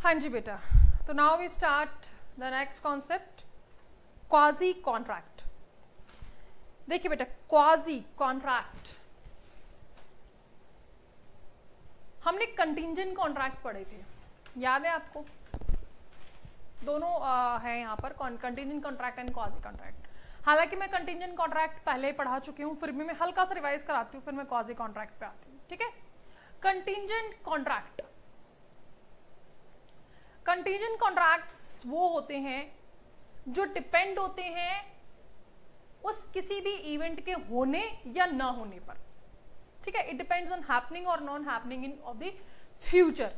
हाँ जी बेटा, तो now we start the next concept, quasi contract. देखिए बेटा, क्वाजी कॉन्ट्रैक्ट हमने कंटिंजेंट कॉन्ट्रैक्ट पढ़े थे, याद है आपको? दोनों है यहाँ पर, contingent contract and quasi contract. हालांकि मैं कंटिंजेंट कॉन्ट्रैक्ट पहले पढ़ा चुकी हूँ, फिर भी मैं हल्का सा रिवाइज कराती हूँ, फिर मैं क्वाजी कॉन्ट्रैक्ट पे आती हूँ। ठीक है, कंटिंजेंट कॉन्ट्रैक्ट, कंटिंजेंट कॉन्ट्रैक्ट्स वो होते हैं जो डिपेंड होते हैं उस किसी भी इवेंट के होने या ना होने पर। ठीक है, इट डिपेंड्स ऑन हैपनिंग और non happening in of the future.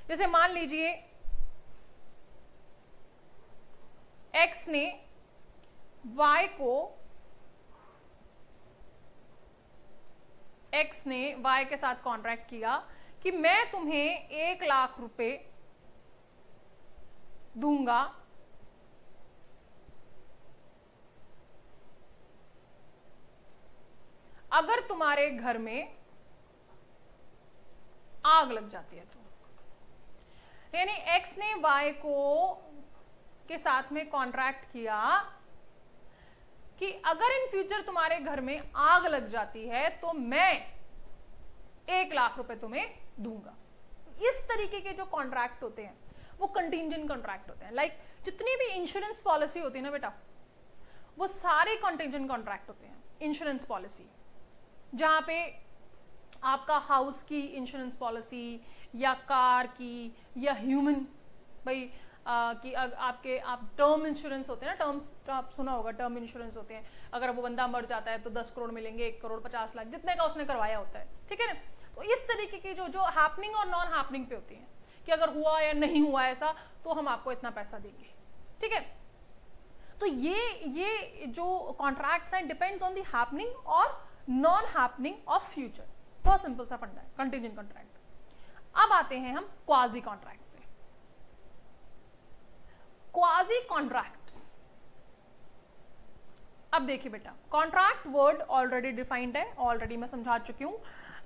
जैसे मान लीजिए एक्स ने वाई के साथ कॉन्ट्रैक्ट किया कि मैं तुम्हें 1 लाख रुपए दूंगा अगर तुम्हारे घर में आग लग जाती है तो। यानी एक्स ने वाई के साथ में कॉन्ट्रैक्ट किया कि अगर इन फ्यूचर तुम्हारे घर में आग लग जाती है तो मैं 1 लाख रुपए तुम्हें दूंगा। इस तरीके के जो कॉन्ट्रैक्ट होते हैं वो कंटिंजेंट कॉन्ट्रैक्ट होते हैं। लाइक जितनी भी इंश्योरेंस पॉलिसी होती है ना बेटा, वो सारे कंटिंजेंट कॉन्ट्रैक्ट होते हैं। इंश्योरेंस पॉलिसी जहां पे आपका हाउस की इंश्योरेंस पॉलिसी या कार की या ह्यूमन भाई कि आप टर्म इंश्योरेंस होते हैं ना, टर्म्स तो आप सुना होगा, टर्म इंश्योरेंस होते हैं। अगर वो बंदा मर जाता है तो 10 करोड़ मिलेंगे, 1 करोड़ 50 लाख, जितने का उसने करवाया होता है। ठीक है ना, तो इस तरीके की जो हैपनिंग और नॉन हैपनिंग पे होती है कि अगर हुआ या नहीं हुआ ऐसा तो हम आपको इतना पैसा देंगे। ठीक है, तो ये जो कॉन्ट्रैक्ट्स हैं डिपेंड्स ऑन द हैपनिंग और नॉन हैपनिंग ऑफ फ्यूचर। बहुत सिंपल सा फंडा है कंटिंजेंट कॉन्ट्रैक्ट। अब आते हैं हम क्वाजी कॉन्ट्रैक्ट पे। क्वाजी कॉन्ट्रैक्ट्स, अब देखिए बेटा, कॉन्ट्रैक्ट वर्ड ऑलरेडी डिफाइंड है, ऑलरेडी मैं समझा चुकी हूं।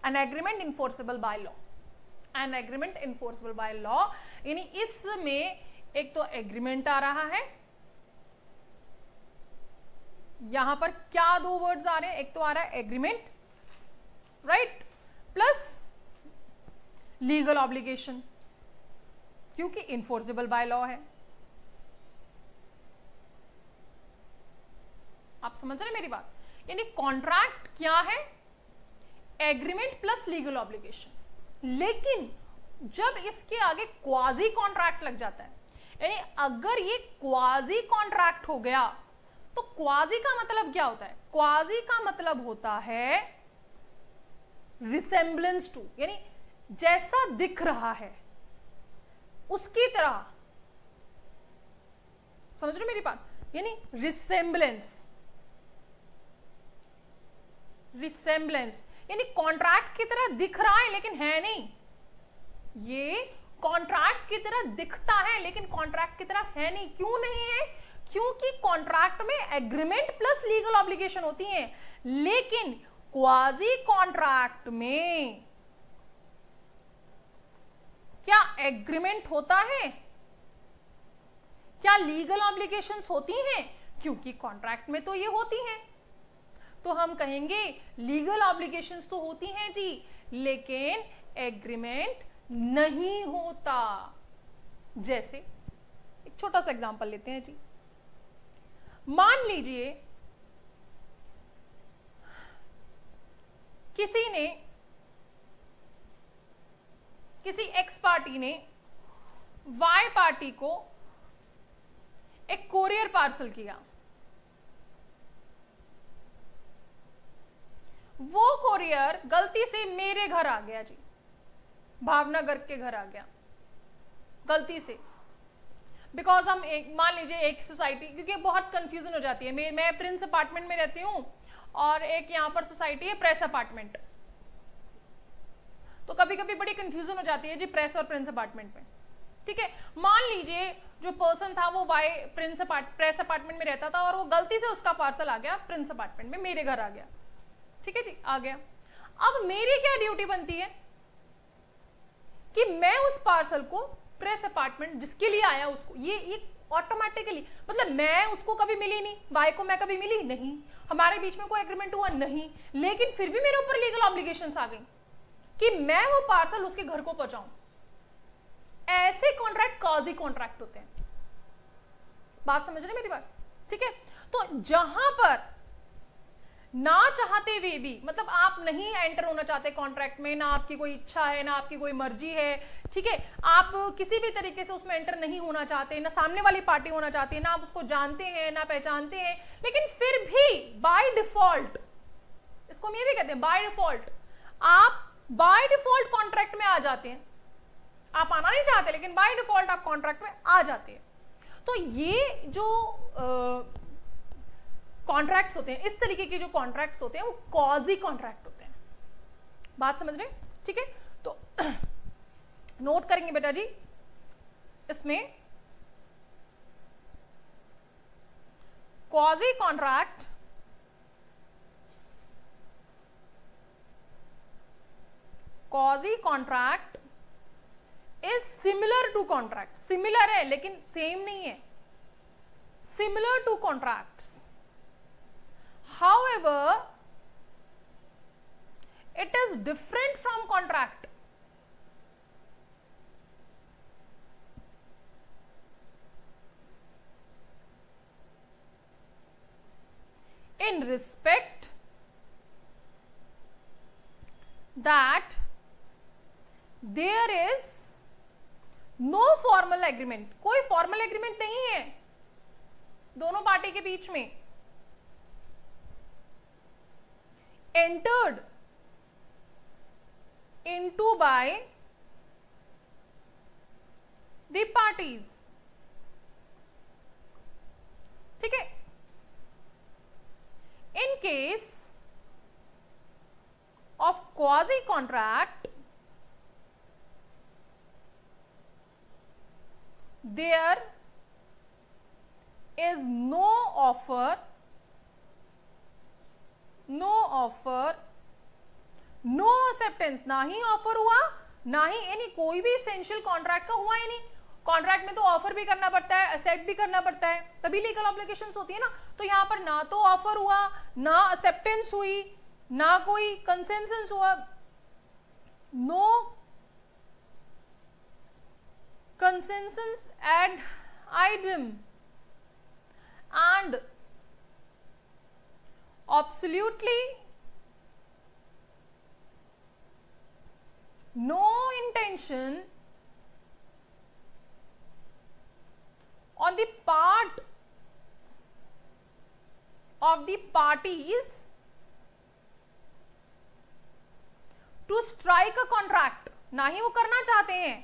An agreement enforceable by law, an agreement enforceable by law, यानी इसमें एक तो एग्रीमेंट आ रहा है, यहां पर क्या दो वर्ड्स आ रहे हैं, एक तो आ रहा है agreement, right, plus legal obligation, क्योंकि इन्फोर्सेबल बाय लॉ है। आप समझ रहे हैं मेरी बात? यानी कॉन्ट्रैक्ट क्या है? Agreement plus legal obligation. लेकिन जब इसके आगे क्वाजी कॉन्ट्रैक्ट लग जाता है, यानी अगर ये क्वाजी कॉन्ट्रैक्ट हो गया तो क्वाजी का मतलब क्या होता है? क्वाजी का मतलब होता है रिसेम्बलेंस टू, यानी जैसा दिख रहा है उसकी तरह। समझ रहे हो मेरी बात? यानी रिसेम्बलेंस, रिसेम्बलेंस यानी कॉन्ट्रैक्ट की तरह दिख रहा है लेकिन है नहीं। ये कॉन्ट्रैक्ट की तरह दिखता है लेकिन कॉन्ट्रैक्ट की तरह है नहीं। क्यों नहीं है? क्योंकि कॉन्ट्रैक्ट में एग्रीमेंट प्लस लीगल ऑब्लिगेशन होती है, लेकिन क्वाजी कॉन्ट्रैक्ट में क्या एग्रीमेंट होता है? क्या लीगल ऑब्लिगेशंस होती हैं? क्योंकि कॉन्ट्रैक्ट में तो ये होती हैं, तो हम कहेंगे लीगल ऑब्लिगेशंस तो होती हैं जी, लेकिन एग्रीमेंट नहीं होता। जैसे एक छोटा सा एग्जांपल लेते हैं जी। मान लीजिए किसी एक्स पार्टी ने वाई पार्टी को एक कोरियर पार्सल किया। वो कोरियर गलती से मेरे घर आ गया जी, भावनगर के घर आ गया गलती से। बिकॉज हम मान लीजिए एक सोसाइटी, क्योंकि बहुत कंफ्यूजन हो जाती है, मैं प्रिंस अपार्टमेंट में रहती हूँ और एक यहाँ पर सोसाइटी है प्रेस अपार्टमेंट, तो कभी कभी बड़ी कंफ्यूजन हो जाती है जी प्रेस और प्रिंस अपार्टमेंट में। ठीक है, मान लीजिए जो पर्सन था वो प्रेस अपार्टमेंट में रहता था और वो गलती से उसका पार्सल आ गया प्रिंस अपार्टमेंट में, मेरे घर आ गया। ठीक है जी, आ गया। अब मेरी क्या ड्यूटी बनती है कि मैं उस पार्सल को प्रेस अपार्टमेंट जिसके लिए आया उसको, ये ऑटोमेटिकली, मतलब मैं उसको कभी मिली नहीं, वाई को मैं कभी मिली नहीं, हमारे बीच में कोई एग्रीमेंट हुआ नहीं, लेकिन फिर भी मेरे ऊपर लीगल ऑब्लिगेशंस आ गई कि मैं वो पार्सल उसके घर को पहुंचाऊं। ऐसे कॉन्ट्रैक्ट कॉजी कॉन्ट्रैक्ट होते हैं। बात समझ रहे मेरी बात? ठीक है, तो जहां पर ना चाहते हुए भी, मतलब आप नहीं एंटर होना चाहते कॉन्ट्रैक्ट में, ना आपकी कोई इच्छा है, ना आपकी कोई मर्जी है, ठीक है, आप किसी भी तरीके से उसमें एंटर नहीं होना चाहते, ना सामने वाली पार्टी होना चाहती है, ना आप उसको जानते हैं, ना पहचानते हैं, लेकिन फिर भी बाय डिफॉल्ट, इसको हम ये भी कहते हैं बाय डिफॉल्ट, आप बाय डिफॉल्ट कॉन्ट्रैक्ट में आ जाते हैं। आप आना नहीं चाहते लेकिन बाय डिफॉल्ट आप कॉन्ट्रैक्ट में आ जाते हैं। तो ये जो कॉन्ट्रैक्ट्स होते हैं, इस तरीके के जो कॉन्ट्रैक्ट्स होते हैं वो कॉजी कॉन्ट्रैक्ट होते हैं। बात समझ रहे हैं? ठीक है, तो नोट करेंगे बेटा जी, इसमें quasi contract is similar to contract. Similar है लेकिन सेम नहीं है, similar to contracts, however it is different from contract. In respect that there is no formal agreement, कोई formal agreement नहीं है दोनों पार्टी के बीच में, entered into by the parties। ठीक है, in case of quasi contract there is no offer, no acceptance, ना ही ऑफर हुआ ना ही यानी कोई भी एसेंशियल कॉन्ट्रैक्ट का हुआ ही नहीं। कॉन्ट्रैक्ट में तो ऑफर भी करना पड़ता है, एक्सेप्ट भी करना पड़ता है, तभी लीगल ऑब्लिगेशंस होती है ना। तो यहां पर ना तो ऑफर हुआ, ना एक्सेप्टेंस हुई, ना कोई कंसेंसस हुआ, no consensus ad idem and absolutely no intention on the part of the parties to strike a contract। ना ही वो करना चाहते हैं।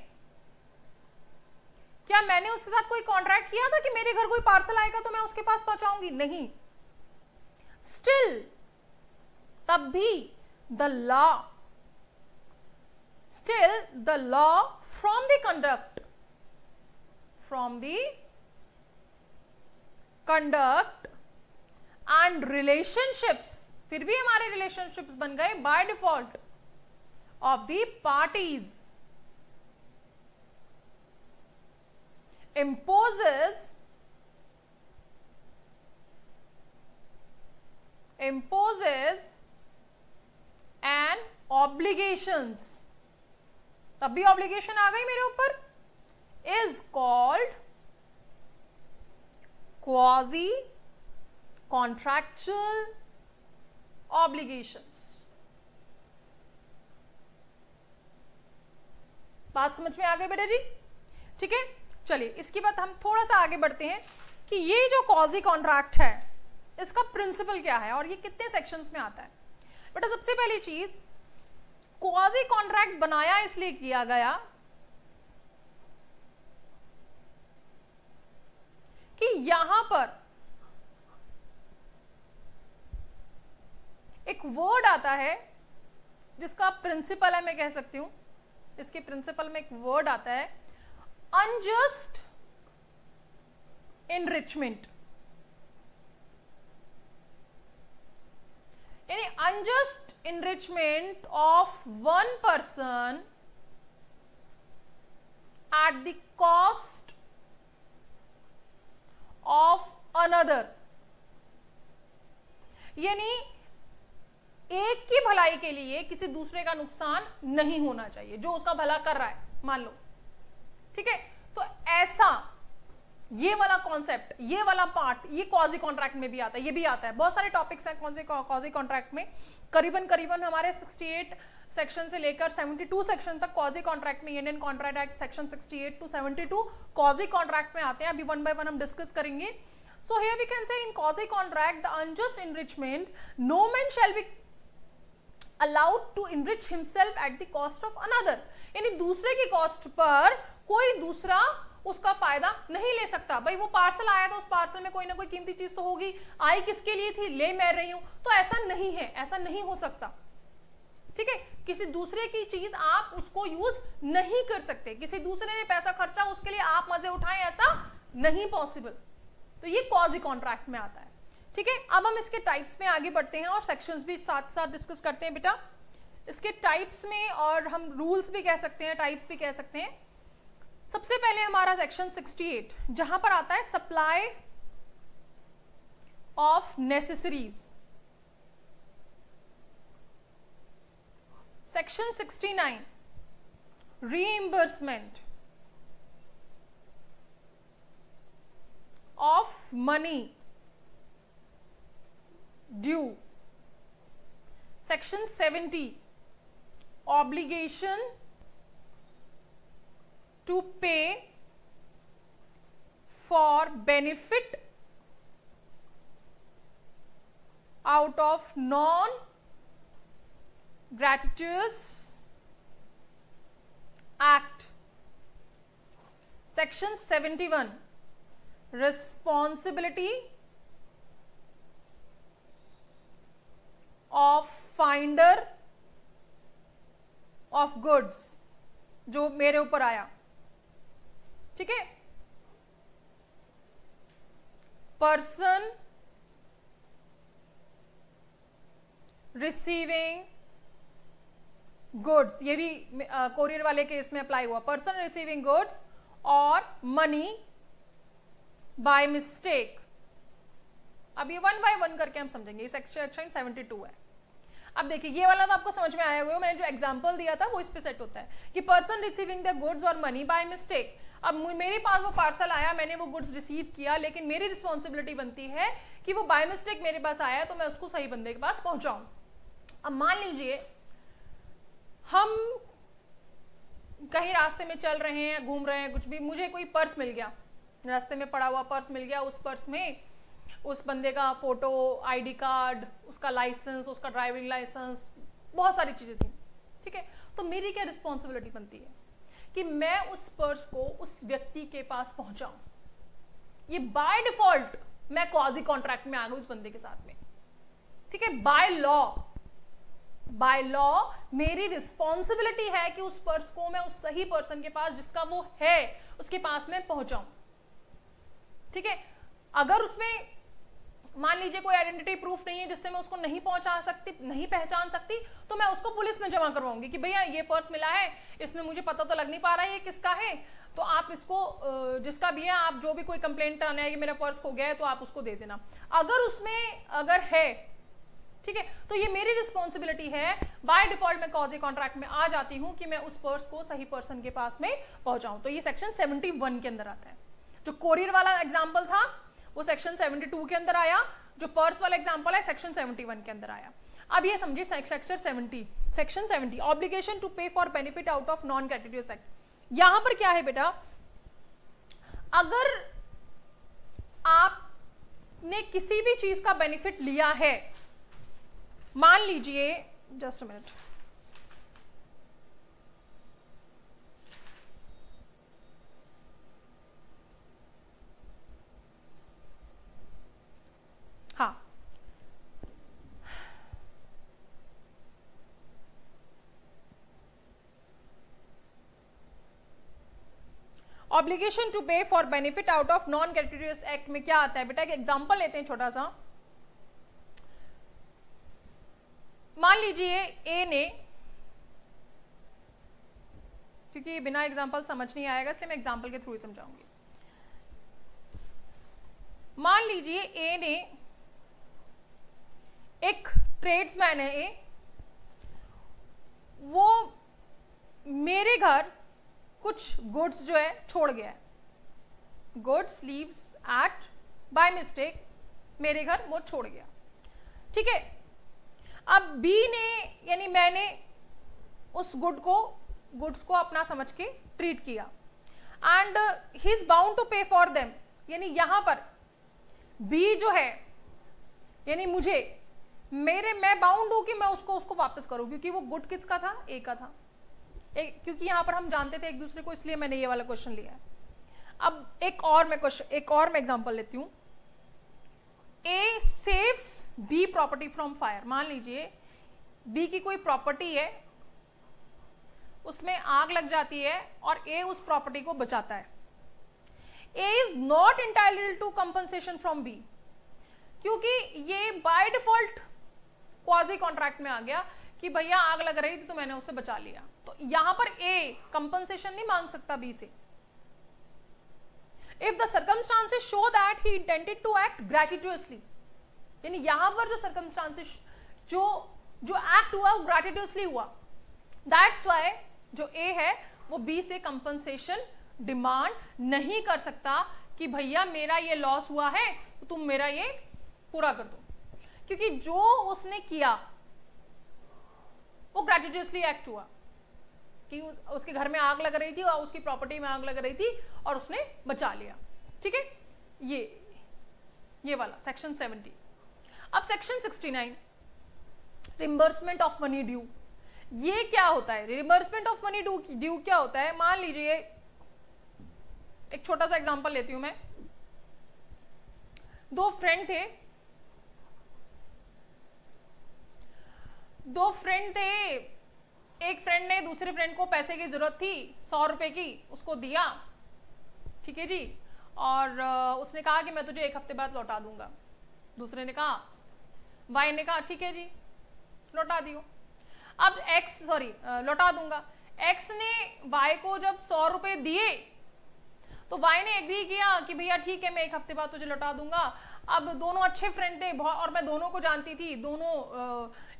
क्या मैंने उसके साथ कोई कॉन्ट्रैक्ट किया था कि मेरे घर कोई पार्सल आएगा तो मैं उसके पास पहुंचाऊंगी? नहीं। स्टिल तब भी the law from the conduct and relationships, फिर भी हमारे रिलेशनशिप्स बन गए by default of the parties, imposes an obligations, तब भी ऑब्लिगेशन आ गई मेरे ऊपर, is called quasi contractual obligations। बात समझ में आ गई बेटा जी? ठीक है, चलिए इसके बाद हम थोड़ा सा आगे बढ़ते हैं कि ये जो कॉजी कॉन्ट्रैक्ट है इसका प्रिंसिपल क्या है और ये कितने सेक्शंस में आता है। बेटा सबसे पहली चीज, क्वाजी कॉन्ट्रैक्ट बनाया इसलिए किया गया कि यहां पर एक वर्ड आता है जिसका प्रिंसिपल है, मैं कह सकती हूं इसके प्रिंसिपल में एक वर्ड आता है अनजस्ट इनरिचमेंट, यानी unjust enrichment of one person at the cost of another, यानी एक की भलाई के लिए किसी दूसरे का नुकसान नहीं होना चाहिए, जो उसका भला कर रहा है मान लो, ठीक है। तो ऐसा ये वाला कॉन्सेप्ट, ये वाला पार्ट, ये क्वाजी कॉन्ट्रैक्ट में भी आता है, ये भी आता है। बहुत सारे टॉपिक्स हैं क्वाजी कॉन्ट्रैक्ट में, करीबन हमारे 68 सेक्शन से लेकर 72 सेक्शन तक क्वाजी कॉन्ट्रैक्ट में, Indian contract act section 68 to 72 quasi contract में आते हैं। अभी वन बाय वन हम डिस्कस करेंगे। So here we can say in quasi contract the unjust enrichment, no man shall be allowed to enrich himself at the cost of another, यानी दूसरे की cost per कोई दूसरा उसका फायदा नहीं ले सकता। भाई वो पार्सल आया था, उस पार्सल में कोई ना कोई कीमती चीज तो होगी, आई किसके लिए थी, ले मैं रही हूं, तो ऐसा नहीं है, ऐसा नहीं हो सकता, ठीक है। किसी दूसरे की चीज आप उसको यूज नहीं कर सकते, किसी दूसरे ने पैसा खर्चा उसके लिए आप मजे उठाएं, ऐसा नहीं पॉसिबल। तो ये क्वाजी कॉन्ट्रैक्ट में आता है, ठीक है। अब हम इसके टाइप्स में आगे बढ़ते हैं और सेक्शंस भी साथ साथ डिस्कस करते हैं बेटा, इसके टाइप्स में, और हम रूल्स भी कह सकते हैं, टाइप्स भी कह सकते हैं। सबसे पहले हमारा सेक्शन 68 जहां पर आता है supply of necessaries. Section 69 reimbursement of money due. Section 70 obligation to pay for benefit out of non-gratuitous act. Section 71 responsibility of finder of goods, जो मेरे ऊपर आया, ठीक है। पर्सन रिसीविंग गुड्स, ये भी कोरियर वाले केस में अप्लाई हुआ, पर्सन रिसीविंग गुड्स और मनी बाय मिस्टेक। अब ये वन बाय वन करके हम समझेंगे, सेक्शन 72 है। अब देखिए ये वाला तो आपको समझ में आया हुआ है, मैंने जो एग्जांपल दिया था वो इस पे सेट होता है कि पर्सन रिसीविंग द गुड्स और मनी बाय मिस्टेक। अब मेरे पास वो पार्सल आया, मैंने वो गुड्स रिसीव किया, लेकिन मेरी रिस्पॉन्सिबिलिटी बनती है कि वो बाय मिस्टेक मेरे पास आया है तो मैं उसको सही बंदे के पास पहुंचाऊं। अब मान लीजिए हम कहीं रास्ते में चल रहे हैं, घूम रहे हैं, कुछ भी, मुझे कोई पर्स मिल गया, रास्ते में पड़ा हुआ पर्स मिल गया, उस पर्स में उस बंदे का फोटो, आईडी कार्ड, उसका लाइसेंस, उसका ड्राइविंग लाइसेंस, बहुत सारी चीजें थी, ठीक है। तो मेरी क्या रिस्पॉन्सिबिलिटी बनती है कि मैं उस पर्स को उस व्यक्ति के पास पहुंचाऊं। ये बाय डिफॉल्ट मैं क्वाजी कॉन्ट्रैक्ट में आ गई उस बंदे के साथ में, ठीक है। बाय लॉ मेरी रिस्पॉन्सिबिलिटी है कि उस पर्स को मैं उस सही पर्सन के पास, जिसका वो है, उसके पास में पहुंचाऊं, ठीक है। अगर उसमें मान लीजिए कोई आइडेंटिटी प्रूफ नहीं है जिससे मैं उसको नहीं पहुंचा सकती, नहीं पहचान सकती, तो मैं उसको पुलिस में जमा करवाऊंगी कि भैया ये पर्स मिला है, इसमें मुझे पता तो लग नहीं पा रहा है ये किसका है, तो आप इसको, जिसका भी है, आप जो भी कोई कंप्लेंट आना है कि मेरा पर्स खो गया है तो आप उसको दे देना। अगर उसमें अगर है, ठीक है, तो ये मेरी रिस्पॉन्सिबिलिटी है। बाय डिफॉल्ट मैं क्वाजी कॉन्ट्रैक्ट में आ जाती हूं कि मैं उस पर्स को सही पर्सन के पास में पहुंचाऊं। तो ये सेक्शन 71 के अंदर आता है। जो कोरियर वाला एग्जाम्पल था वो सेक्शन 72 के अंदर आया, जो पर्स वाला एग्जांपल है सेक्शन 71 के अंदर आया। अब ये समझिए section 70 obligation to pay for benefit out of non gratuitous act. यहां पर क्या है बेटा, अगर आपने किसी भी चीज का बेनिफिट लिया है, मान लीजिए, जस्ट अ मिनट, हाँ, obligation to pay for benefit out of non gratuitous act में क्या आता है बेटा, एक एग्जांपल लेते हैं छोटा सा। मान लीजिए ए ने क्योंकि बिना एग्जाम्पल समझ नहीं आएगा, इसलिए मैं एग्जाम्पल के थ्रू ही समझाऊंगी। मान लीजिए ए ने, एक ट्रेड्समैन है ए, वो मेरे घर कुछ गुड्स जो है छोड़ गया है, goods leaves eight by mistake, मेरे घर वो छोड़ गया, ठीक है। अब बी ने, यानी मैंने उस गुड्स को अपना समझ के ट्रीट किया, and he is bound to pay for them, यानी यहां पर बी जो है, यानी मैं बाउंड हूं कि मैं उसको वापस करूं, क्योंकि वो गुड किसका था, ए का था। क्योंकि यहां पर हम जानते थे एक दूसरे को, इसलिए मैंने ये वाला क्वेश्चन लिया है। अब एक और मैं एग्जांपल लेती हूं। A saves B property from fire. मान लीजिए बी की कोई प्रॉपर्टी है, उसमें आग लग जाती है और ए उस प्रॉपर्टी को बचाता है। A is not entitled to compensation from B, क्योंकि ये बाय डिफॉल्ट क्वाजी कॉन्ट्रैक्ट में आ गया कि भैया आग लग रही थी तो मैंने उसे बचा लिया, तो यहां पर ए कंपनसेशन नहीं मांग सकता बी से। If the circumstances show that he intended to act gratuitously, यानी यहां पर जो सर्कमस्टांसेस जो एक्ट हुआ वो ग्रेटिट्यूअसली हुआ, दैट्स व्हाई जो ए है वो बी से कंपनसेशन डिमांड नहीं कर सकता कि भैया मेरा ये लॉस हुआ है तो तुम मेरा ये पूरा कर दो, क्योंकि जो उसने किया वो ग्रेटिट्यूअसली एक्ट हुआ कि उसके घर में आग लग रही थी और उसकी प्रॉपर्टी में आग लग रही थी और उसने बचा लिया, ठीक है। ये वाला सेक्शन 70। अब section 69, reimbursement of money due. ये क्या होता है, रिम्बर्समेंट ऑफ मनी ड्यू क्या होता है? मान लीजिए एक छोटा सा एग्जांपल लेती हूं मैं। दो फ्रेंड थे, एक फ्रेंड ने दूसरे फ्रेंड को पैसे की जरूरत थी 100 रुपए की, उसको दिया, ठीक है जी, और उसने कहा कि मैं तुझे 1 हफ्ते बाद लौटा दूंगा। दूसरे ने कहा, वाई ने कहा ठीक है जी लौटा दियो। अब लौटा दूंगा। एक्स ने वाई को जब 100 रुपए दिए तो वाई ने एग्री किया कि भैया ठीक है मैं 1 हफ्ते बाद तुझे लौटा दूंगा। अब दोनों अच्छे फ्रेंड थे और मैं दोनों को जानती थी, दोनों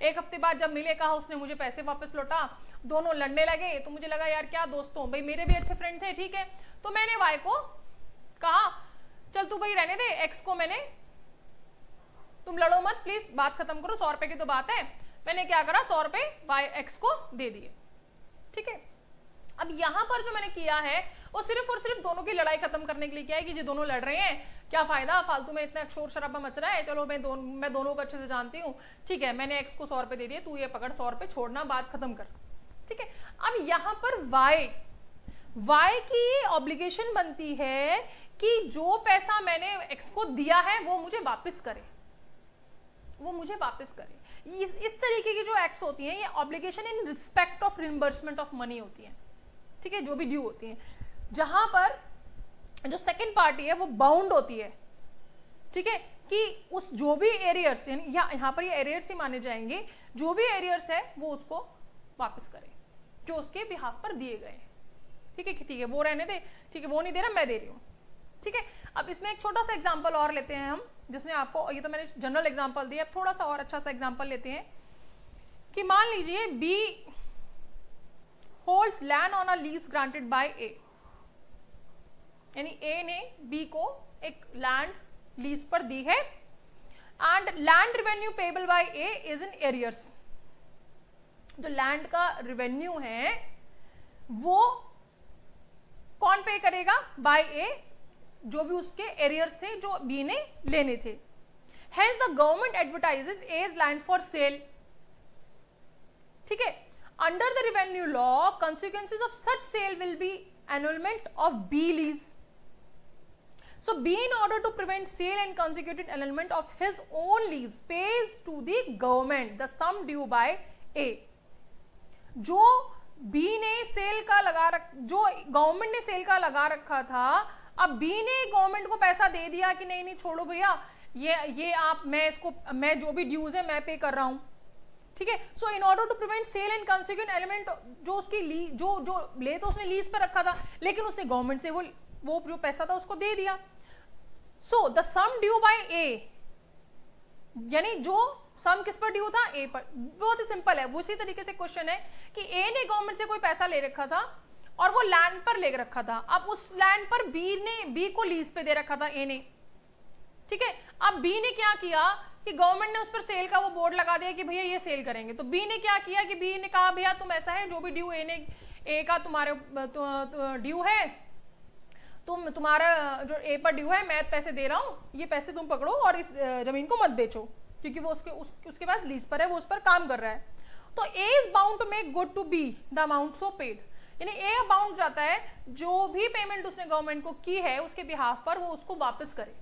1 हफ्ते बाद जब मिले, कहा उसने मुझे पैसे वापस लौटा, दोनों लड़ने लगे। तो मुझे लगा यार क्या दोस्तों, भाई मेरे भी अच्छे फ्रेंड थे, ठीक है। तो मैंने वाई को कहा चल तू भाई रहने दे, एक्स को तुम लड़ो मत प्लीज, बात खत्म करो, 100 रुपए की तो बात है। मैंने क्या करा, 100 रुपए वाई एक्स को दे दिए, ठीक है। अब यहां पर जो मैंने किया है वो सिर्फ और सिर्फ दोनों की लड़ाई खत्म करने के लिए किया है कि जो दोनों लड़ रहे हैं, क्या फायदा, फालतू में इतना शोर शराबा मच रहा है, चलो मैं दोनों को अच्छे से जानती हूँ, ठीक है, मैंने एक्स को 100 रुपए दे दिए, तू ये पकड़ 100 रुपए, छोड़ना, बात खत्म कर, ठीक है। अब यहां पर वाई की ऑब्लिगेशन बनती है कि जो पैसा मैंने एक्स को दिया है वो मुझे वापस करे, इस तरीके की जो एक्ट्स होती हैं ये obligation in respect of reimbursement of money होती हैं, ठीक है, जो भी ड्यू होती हैं, जहां पर जो सेकंड पार्टी है वो बाउंड होती है, ठीक है, कि उस जो भी एरियर्स, यहां पर ये एरियर्स ही माने जाएंगे, जो भी एरियर्स है वो उसको वापस करे जो उसके बिहाफ पर दिए गए, ठीक है, वो रहने दे, ठीक है, वो नहीं दे रहा, मैं दे रही हूं, ठीक है। अब इसमें एक छोटा सा एग्जांपल और लेते हैं हम, जिसने आपको, ये तो मैंने जनरल एग्जांपल दिया, अब थोड़ा सा और अच्छा सा एग्जांपल लेते हैं कि मान लीजिए B holds land on a lease granted by A, यानी ए ने बी को एक लैंड लीज पर दी है, and land revenue payable by A is in arrears. जो लैंड का रेवेन्यू है वो कौन पे करेगा, बाय ए, जो भी उसके एरियर्स थे जो बी ने लेने थे। Hence the government advertises A's land for sale, ठीक है। Under the revenue law, consequences of such sale will be annulment of B lease. So B, in order to prevent sale and consecutive annulment of his own lease, pays to the government the sum due by A. जो B ने cell का जो government ने cell का लगा रखा था, अब बी ने गवर्नमेंट को पैसा दे दिया कि नहीं छोड़ो भैया, ये आप मैं जो भी ड्यूज है मैं पे कर रहा हूं, ठीक है। So in order to prevent sale and consequent element, जो उसकी जो ले तो उसने लीज पर रखा था, लेकिन उसने गवर्नमेंट से वो जो पैसा था उसको दे दिया। So the sum due by A, यानी जो सम किस पर ड्यू था, ए पर। बहुत ही सिंपल है। उसी तरीके से क्वेश्चन है कि ए ने गवर्नमेंट से कोई पैसा ले रखा था और वो लैंड पर ले रखा था। अब उस लैंड पर बी को लीज पे दे रखा था ए ने, ठीक है। अब बी ने क्या किया कि गवर्नमेंट ने उस पर सेल का वो बोर्ड लगा दिया कि भैया ये सेल करेंगे। तो बी ने क्या किया कि बी ने कहा भैया तुम ऐसा है, जो भी ड्यू ए का तुम्हारे ड्यू है, तुम्हारा जो ए पर ड्यू है, मैं पैसे दे रहा हूं, ये पैसे तुम पकड़ो और इस जमीन को मत बेचो, क्योंकि वो उसके पास लीज पर है, वो उस पर काम कर रहा है। तो A is bound to make good to B the amount so paid, यानी ए बाउंड जाता है जो भी पेमेंट उसने गवर्नमेंट को की है उसके बिहाफ पर वो उसको वापस करे,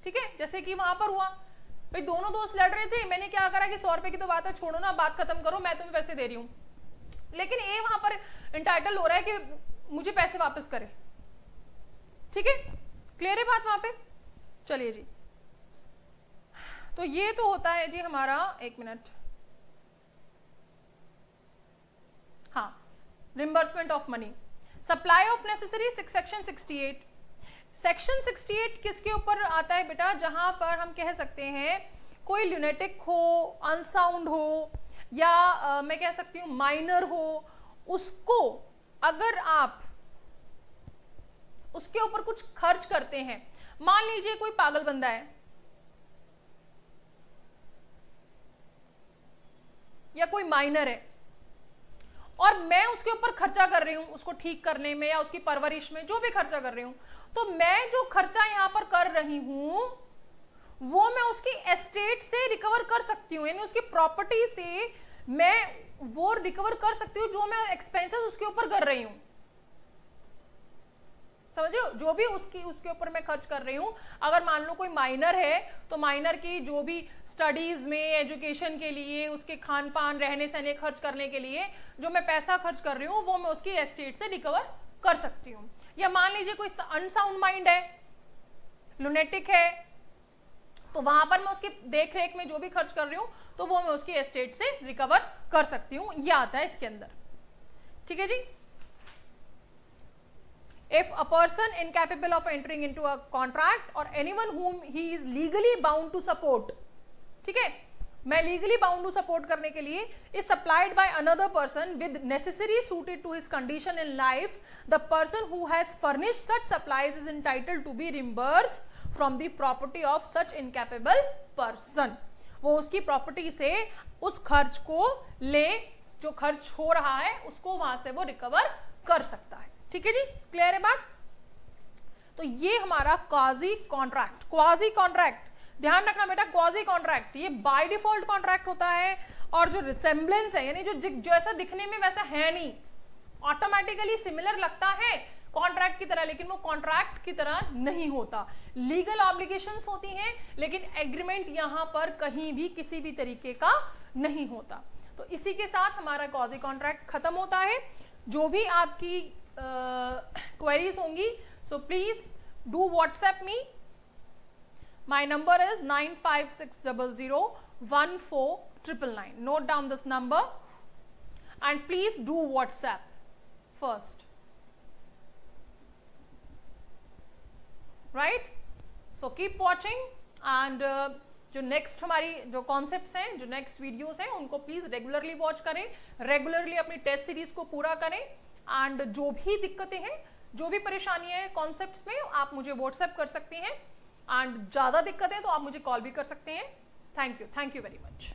ठीक है। जैसे कि वहां पर हुआ भाई, दोनों दोस्त लड़ रहे थे, मैंने क्या करा कि 100 रुपए की तो बात है, छोड़ो ना, बात खत्म करो, मैं तुम्हें पैसे दे रही हूं, लेकिन ए वहां पर इंटाइटल हो रहा है कि मुझे पैसे वापस करे, ठीक है। क्लियर है बात वहां पे? चलिए जी, तो ये तो होता है जी हमारा, एक मिनट, हाँ, reimbursement of money. Supply of necessary section 68। Section 68 किसके ऊपर आता है बेटा? जहां पर हम कह सकते हैं कोई ल्यूनेटिक हो, अनसाउंड हो, या मैं कह सकती हूं माइनर हो, उसको अगर आप उसके ऊपर कुछ खर्च करते हैं, मान लीजिए कोई पागल बंदा है या कोई माइनर है और मैं उसके ऊपर खर्चा कर रही हूं, उसको ठीक करने में या उसकी परवरिश में जो भी खर्चा कर रही हूं, तो मैं जो खर्चा यहां पर कर रही हूं वो मैं उसकी एस्टेट से रिकवर कर सकती हूं, यानी उसकी प्रॉपर्टी से मैं वो रिकवर कर सकती हूं जो मैं एक्सपेंसेस उसके ऊपर कर रही हूं। समझ रहे हो? जो भी उसके ऊपर मैं खर्च कर रही हूं, अगर मान लो कोई माइनर है तो माइनर की जो भी स्टडीज में, एजुकेशन के लिए, उसके खान पान, रहने सहने खर्च करने के लिए जो मैं पैसा खर्च कर रही हूं वो मैं उसकी एस्टेट से रिकवर कर सकती हूँ। या मान लीजिए कोई अनसाउंड माइंड है, लुनेटिक है, तो वहां पर मैं उसकी देख रेख में जो भी खर्च कर रही हूं तो वो मैं उसकी एस्टेट से रिकवर कर सकती हूँ। ये आता है इसके अंदर, ठीक है जी। If a person incapable of entering into a contract or anyone whom he is legally bound to support, ठीक है, मैं legally bound to support करने के लिए is supplied by another person with necessary suited to his condition in life, the person who has furnished such supplies is entitled to be reimbursed from the property of such incapable person. वो उसकी property से उस खर्च को ले, जो खर्च हो रहा है उसको वहां से वो रिकवर कर सकता है, ठीक है जी। क्लियर है बात? तो ये हमारा क्वाजी कॉन्ट्रैक्ट। क्वाजी कॉन्ट्रैक्ट ध्यान रखना बेटा, क्वाजी कॉन्ट्रैक्ट ये बाय डिफॉल्ट कॉन्ट्रैक्ट होता है, और जो रिसेम्बलेंस है, यानी जो ऐसा दिखने में वैसा है नहीं, ऑटोमेटिकली सिमिलर लगता है कॉन्ट्रैक्ट की तरह, लेकिन वो कॉन्ट्रैक्ट की तरह नहीं होता। लीगल ऑब्लिगेशंस होती हैं, लेकिन एग्रीमेंट यहां पर कहीं भी किसी भी तरीके का नहीं होता। तो इसी के साथ हमारा क्वाजी कॉन्ट्रैक्ट खत्म होता है। जो भी आपकी क्वेरीज होंगी, so please do WhatsApp me. My number is 9560014999. Note down this number and please do WhatsApp first. Right? So keep watching and जो नेक्स्ट हमारी जो कॉन्सेप्ट्स हैं, जो नेक्स्ट वीडियोस हैं, उनको प्लीज रेगुलरली वॉच करें, रेगुलरली अपनी टेस्ट सीरीज को पूरा करें, एंड जो भी दिक्कतें हैं, जो भी परेशानियां हैं कॉन्सेप्ट्स में, आप मुझे व्हाट्सएप कर सकते हैं, एंड ज़्यादा दिक्कतें तो आप मुझे कॉल भी कर सकते हैं। Thank you very much.